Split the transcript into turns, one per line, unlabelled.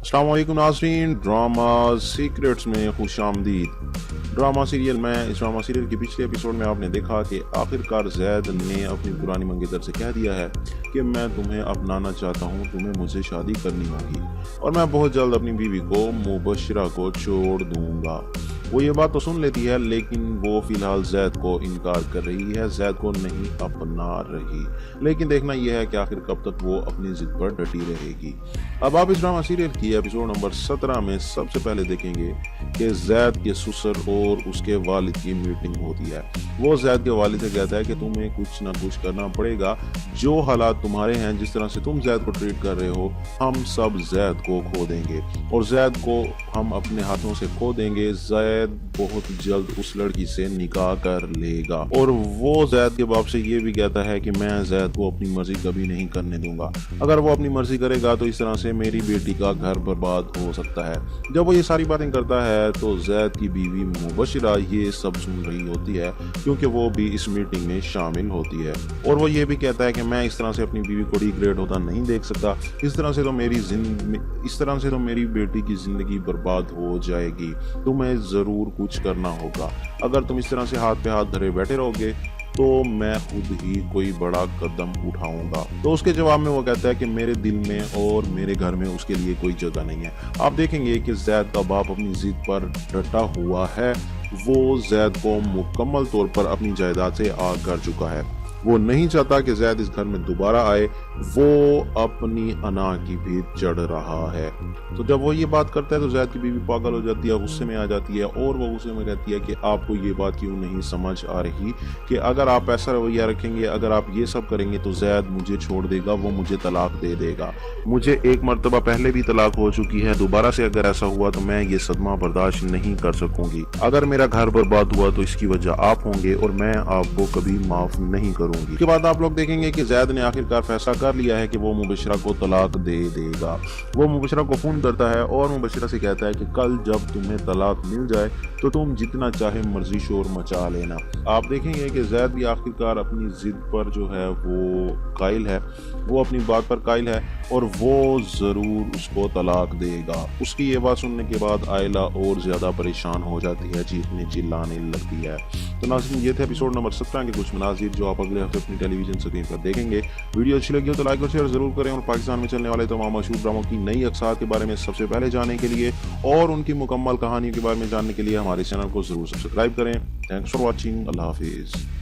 अस्सलाम वालेकुम नाज़रीन, ड्रामा सीक्रेट्स में खुशामदीद। ड्रामा सीरियल में इस ड्रामा सीरियल के पिछले एपिसोड में आपने देखा कि आखिरकार जैद ने अपनी पुरानी मंगेतर से कह दिया है कि मैं तुम्हें अपनाना चाहता हूँ, तुम्हें मुझसे शादी करनी होगी और मैं बहुत जल्द अपनी बीवी को मुबशरा को छोड़ दूंगा। वो ये बात तो सुन लेती है, लेकिन वो फिलहाल जैद को इनकार कर रही है, जैद को नहीं अपना रही। लेकिन देखना यह है कि आखिर कब तक वो अपनी जिद पर डटी रहेगी। अब आप इस ड्रामा सीरियल की एपिसोड नंबर 17 में सबसे पहले देखेंगे कि जैद के ससुर और उसके वालिद की मीटिंग होती है। वो जैद के वालिद से कहता है कि तुम्हें कुछ ना कुछ करना पड़ेगा, जो हालात तुम्हारे हैं, जिस तरह से तुम जैद को ट्रीट कर रहे हो, हम सब जैद को खो देंगे और जैद को हम अपने हाथों से खो देंगे। जैद बहुत जल्द उस लड़की से निकाह कर लेगा और वो जैद के बाप से ये भी कहता है कि मैं जैद को अपनी मर्जी कभी नहीं करने दूंगा। अगर वो अपनी मर्जी करेगा तो इस तरह से मेरी बेटी का घर बर्बाद हो सकता है। जब वो ये सारी बातें करता है तो जैद की बीवी मुबशरा ये सब सुन रही होती है, क्योंकि वो भी इस मीटिंग में शामिल होती है और वो ये भी कहता है कि मैं इस तरह से अपनी बीवी को डिग्रेड होता नहीं देख सकता। इस तरह से तो मेरी बेटी की जिंदगी बर्बाद हो जाएगी। तुम्हें जरूर कुछ करना होगा। अगर तुम इस तरह से हाथ पे हाथ धरे बैठे रहोगे तो मैं खुद ही कोई बड़ा कदम उठाऊंगा। तो उसके जवाब में वो कहता है कि मेरे दिल में और मेरे घर में उसके लिए कोई जगह नहीं है। आप देखेंगे कि जैद का बाप अपनी जिद पर डटा हुआ है। वो जैद को मुकम्मल तौर पर अपनी जायदाद से आग कर चुका है। वो नहीं चाहता कि जैद इस घर में दोबारा आए। वो अपनी अना की भी चढ़ रहा है। तो जब वो ये बात करता है तो जैद की बीवी पागल हो जाती है, गुस्से में आ जाती है और वो गुस्से में कहती है कि आपको ये बात क्यों नहीं समझ आ रही कि अगर आप ऐसा रवैया रखेंगे, अगर आप ये सब करेंगे तो जैद मुझे छोड़ देगा, वो मुझे तलाक दे देगा। मुझे एक मर्तबा पहले भी तलाक हो चुकी है, दोबारा से अगर ऐसा हुआ तो मैं ये सदमा बर्दाश्त नहीं कर सकूंगी। अगर मेरा घर बर्बाद हुआ तो इसकी वजह आप होंगे और मैं आपको कभी माफ नहीं करूंगी। उसके बाद आप लोग देखेंगे कि जैद ने आखिरकार फैसला कर लिया है कि वो मुबशरा को तलाक दे देगा। वो मुबशरा को फोन करता है और मुबशरा से कहता है कि कल जब तुम्हें तलाक मिल जाए तो तुम जितना चाहे मर्जी शोर मचा लेना। आप देखेंगे कि जैद भी आखिरकार अपनी जिद पर जो है वो कायल है, वो अपनी बात पर कायल है और वो जरूर उसको तलाक देगा। उसकी ये बात सुनने के बाद आयला और ज्यादा परेशान हो जाती है, चीखने चिल्लाने लगती है। तो नाज़रीन, ये थे एपिसोड नंबर 17 के कुछ मनाज़िर जो आप अगले हफ्ते अपनी टेलीविजन स्क्रीन पर देखेंगे। वीडियो अच्छी लगी हो तो लाइक और शेयर जरूर करें और पाकिस्तान में चलने वाले तमाम मशहूर ड्रामों की नई अक़सार के बारे में सबसे पहले जानने के लिए और उनकी मुकम्मल कहानी के बारे में जानने के लिए हमारे चैनल को जरूर सब्सक्राइब करें। Thanks for watching. अल्लाह हाफिज़।